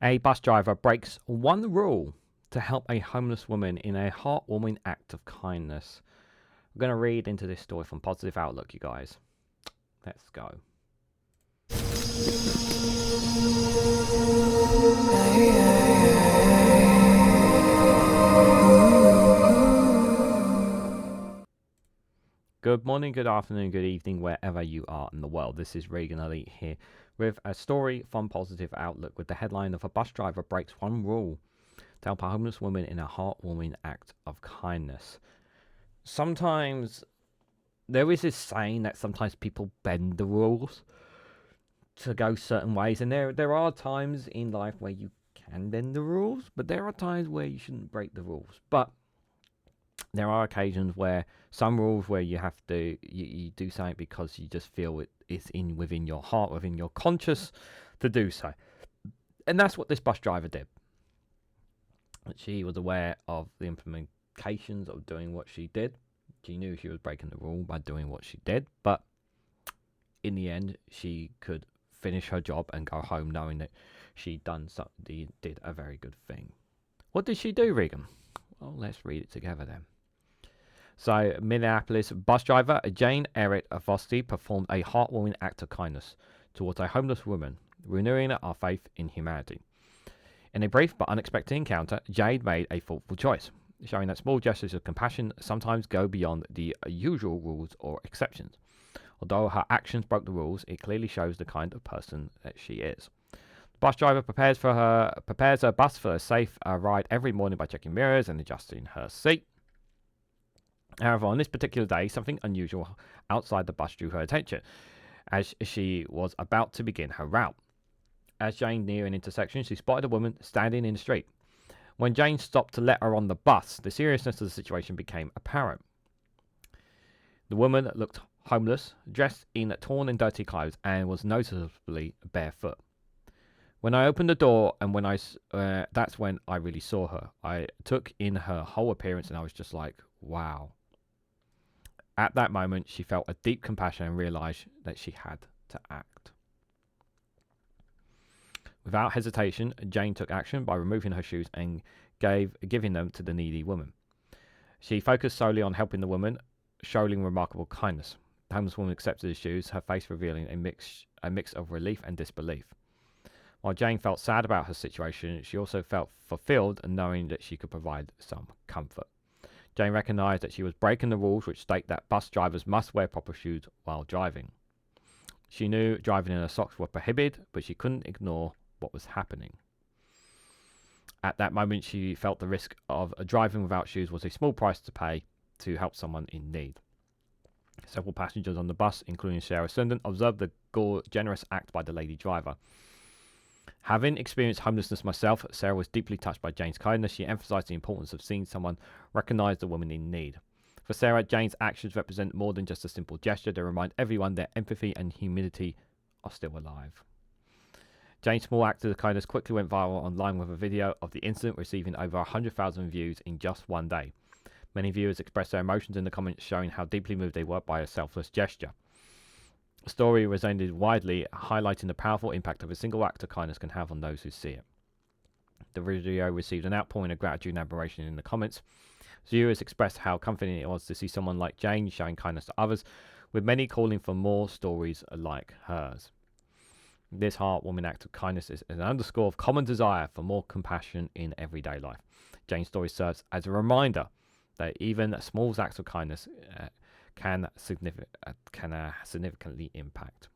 A bus driver breaks one rule to help a homeless woman in a heartwarming act of kindness. I'm going to read into this story from Positive Outlook, you guys. Let's go. Good morning, good afternoon, good evening, wherever you are in the world. This is Reganelite here with a story from Positive Outlook with the headline of A Bus Driver Breaks One Rule to Help a Homeless Woman in a Heartwarming Act of Kindness. Sometimes there is this saying that sometimes people bend the rules to go certain ways, and there are times in life where you can bend the rules, but there are times where you shouldn't break the rules. But there are occasions where some rules where you have to you do something because you just feel it's within your heart, within your conscience to do so. And that's what this bus driver did. She was aware of the implications of doing what she did. She knew she was breaking the rule by doing what she did, but in the end she could finish her job and go home knowing that she did a very good thing. What did she do, Regan? Well, let's read it together then. So, Minneapolis bus driver Jayne Arendt-Verhelst performed a heartwarming act of kindness towards a homeless woman, renewing our faith in humanity. In a brief but unexpected encounter, Jade made a thoughtful choice, showing that small gestures of compassion sometimes go beyond the usual rules or exceptions. Although her actions broke the rules, it clearly shows the kind of person that she is. The bus driver prepares her bus for a safe ride every morning by checking mirrors and adjusting her seat. However, on this particular day, something unusual outside the bus drew her attention as she was about to begin her route. As Jane neared an intersection, she spotted a woman standing in the street. When Jane stopped to let her on the bus, the seriousness of the situation became apparent. The woman looked homeless, dressed in torn and dirty clothes, and was noticeably barefoot. When I opened the door and that's when I really saw her. I took in her whole appearance and I was just like, wow. At that moment, she felt a deep compassion and realized that she had to act. Without hesitation, Jane took action by removing her shoes and giving them to the needy woman. She focused solely on helping the woman, showing remarkable kindness. The homeless woman accepted the shoes, her face revealing a mix of relief and disbelief. While Jane felt sad about her situation, she also felt fulfilled knowing that she could provide some comfort. Jane recognized that she was breaking the rules which state that bus drivers must wear proper shoes while driving. She knew driving in her socks were prohibited, but she couldn't ignore what was happening. At that moment, she felt the risk of driving without shoes was a small price to pay to help someone in need. Several passengers on the bus, including Sarah Sundin, observed the generous act by the lady driver. Having experienced homelessness myself, Sarah was deeply touched by Jane's kindness. She emphasized the importance of seeing someone recognize the woman in need. For Sarah, Jane's actions represent more than just a simple gesture. They remind everyone that empathy and humanity are still alive. Jane's small act of kindness quickly went viral online with a video of the incident receiving over 100,000 views in just one day. Many viewers expressed their emotions in the comments, showing how deeply moved they were by a selfless gesture. The story resonated widely, highlighting the powerful impact of a single act of kindness can have on those who see it. The video received an outpouring of gratitude and admiration in the comments. Viewers expressed how comforting it was to see someone like Jane showing kindness to others, with many calling for more stories like hers. This heartwarming act of kindness is an underscore of common desire for more compassion in everyday life. Jane's story serves as a reminder that even small acts of kindness can significantly impact.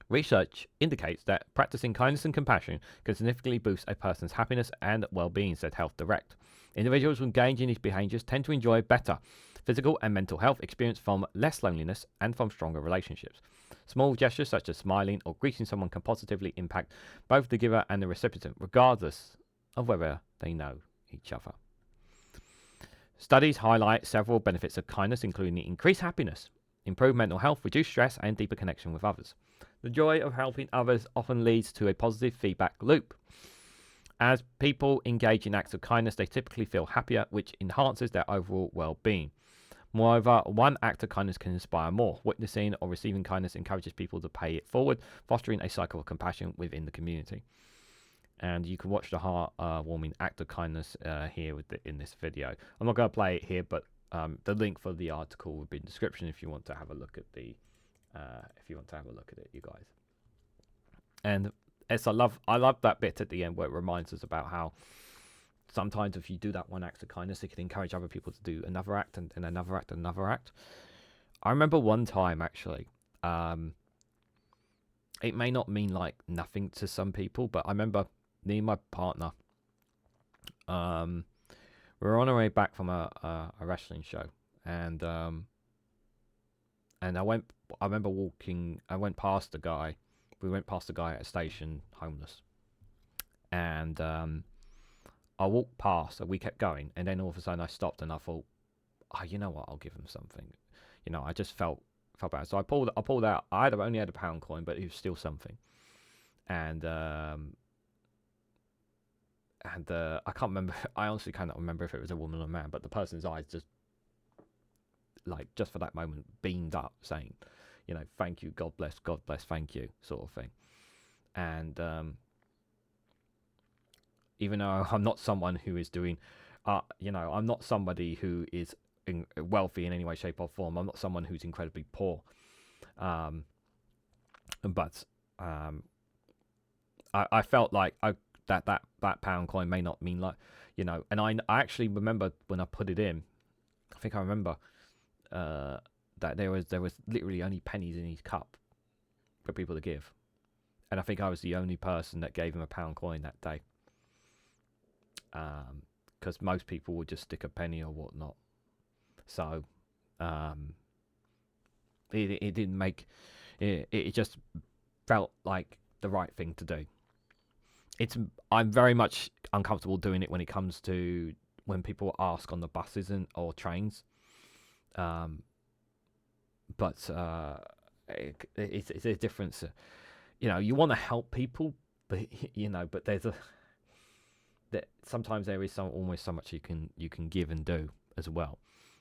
Research indicates that practicing kindness and compassion can significantly boost a person's happiness and well-being, said Health Direct. Individuals who engage in these behaviors tend to enjoy better physical and mental health, experience from less loneliness, and from stronger relationships. Small gestures such as smiling or greeting someone can positively impact both the giver and the recipient, regardless of whether they know each other. Studies highlight several benefits of kindness, including increased happiness, improved mental health, reduced stress, and deeper connection with others. The joy of helping others often leads to a positive feedback loop. As people engage in acts of kindness, they typically feel happier, which enhances their overall well-being. Moreover, one act of kindness can inspire more. Witnessing or receiving kindness encourages people to pay it forward, fostering a cycle of compassion within the community. And you can watch the heart-warming act of kindness here in this video. I'm not going to play it here, but the link for the article will be in the description if you want to have a look at it, you guys. And I love that bit at the end where it reminds us about how sometimes if you do that one act of kindness, it can encourage other people to do another act and another act and another act. I remember one time actually, it may not mean like nothing to some people, but I remember me and my partner, we were on our way back from a wrestling show, and I went past the guy. We went past the guy at a station, homeless, and I walked past, and we kept going, and then all of a sudden I stopped, and I thought, oh, you know what? I'll give him something. I just felt bad, so I pulled out. I only had a pound coin, but it was still something, and I can't remember. I honestly cannot remember if it was a woman or a man, but the person's eyes just for that moment beamed up, saying, thank you, God bless, thank you, sort of thing. And even though I'm not someone who is doing, I'm not somebody who is wealthy in any way, shape, or form. I'm not someone who's incredibly poor. But I felt like that pound coin may not mean and I actually remember when I put it in, I think I remember that there was literally only pennies in his cup for people to give, and I think I was the only person that gave him a pound coin that day, because most people would just stick a penny or whatnot. So it didn't make it just felt like the right thing to do. I'm very much uncomfortable doing it when it comes to when people ask on the buses or trains. But it's a difference. You want to help people, but but there's sometimes there is almost so much you can give and do as well.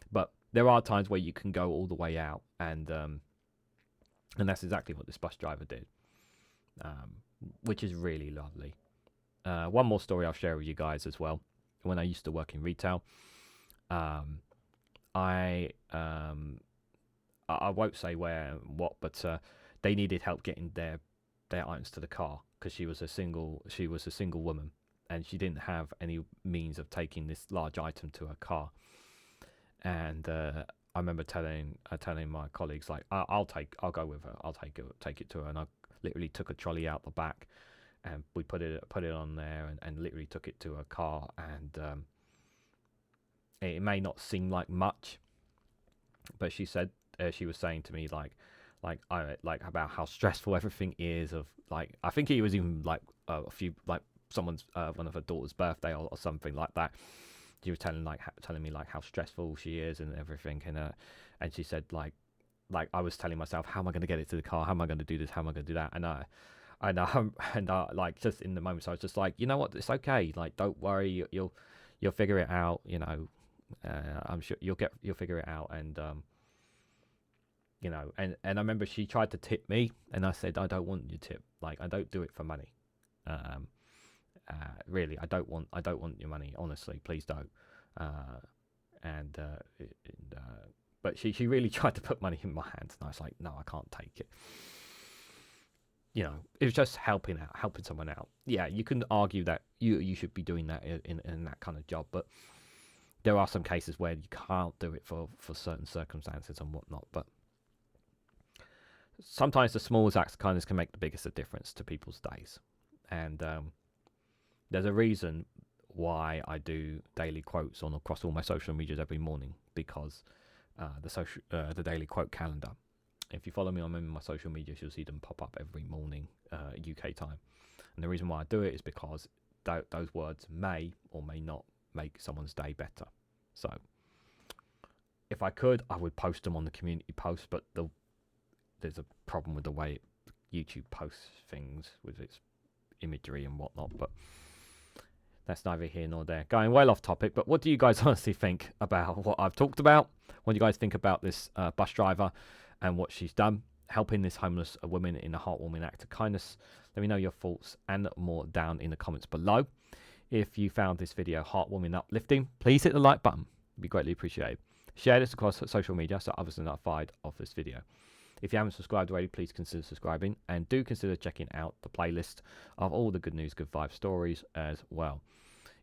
But there are times where you can go all the way out, and that's exactly what this bus driver did, which is really lovely. One more story I'll share with you guys as well. When I used to work in retail, I won't say where and what, but they needed help getting their items to the car because she was a single woman, and she didn't have any means of taking this large item to her car. And I remember telling my colleagues, like, I'll go with her. I'll take it to her. And I literally took a trolley out the back, and we put it on there, and literally took it to her car. And it may not seem like much, but she said she was saying to me like about how stressful everything is. Of like, I think it was even like a few like someone's one of her daughter's birthday or something like that. She was telling me like how stressful she is and everything, and she said like I was telling myself, how am I going to get it to the car? How am I going to do this? How am I going to do that? And like just in the moment, so I was just like, you know what, it's okay. Like, don't worry, you'll figure it out. I'm sure you'll figure it out. And and I remember she tried to tip me, and I said, I don't want your tip. Like, I don't do it for money. Really, I don't want your money. Honestly, please don't. But she really tried to put money in my hands, and I was like, no, I can't take it. It was just helping someone out. Yeah, you can argue that you should be doing that in that kind of job, but there are some cases where you can't do it for certain circumstances and whatnot. But sometimes the smallest acts of kindness can make the biggest difference to people's days. And there's a reason why I do daily quotes across all my social medias every morning, because the daily quote calendar. If you follow me on my social medias, you'll see them pop up every morning, UK time. And the reason why I do it is because those words may or may not make someone's day better. So if I could, I would post them on the community post, but there's a problem with the way YouTube posts things with its imagery and whatnot. But that's neither here nor there. Going well off topic, but what do you guys honestly think about what I've talked about? What do you guys think about this bus driver and what she's done, helping this homeless woman in a heartwarming act of kindness? Let me know your thoughts and more down in the comments below. If you found this video heartwarming and uplifting, please hit the like button. It'd be greatly appreciated. Share this across social media so others are notified of this video. If you haven't subscribed already, please consider subscribing, and do consider checking out the playlist of all the good news, good vibe stories as well.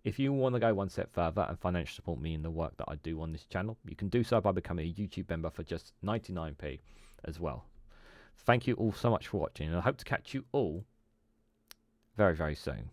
If you want to go one step further and financially support me in the work that I do on this channel, you can do so by becoming a YouTube member for just 99p as well. Thank you all so much for watching, and I hope to catch you all very, very soon.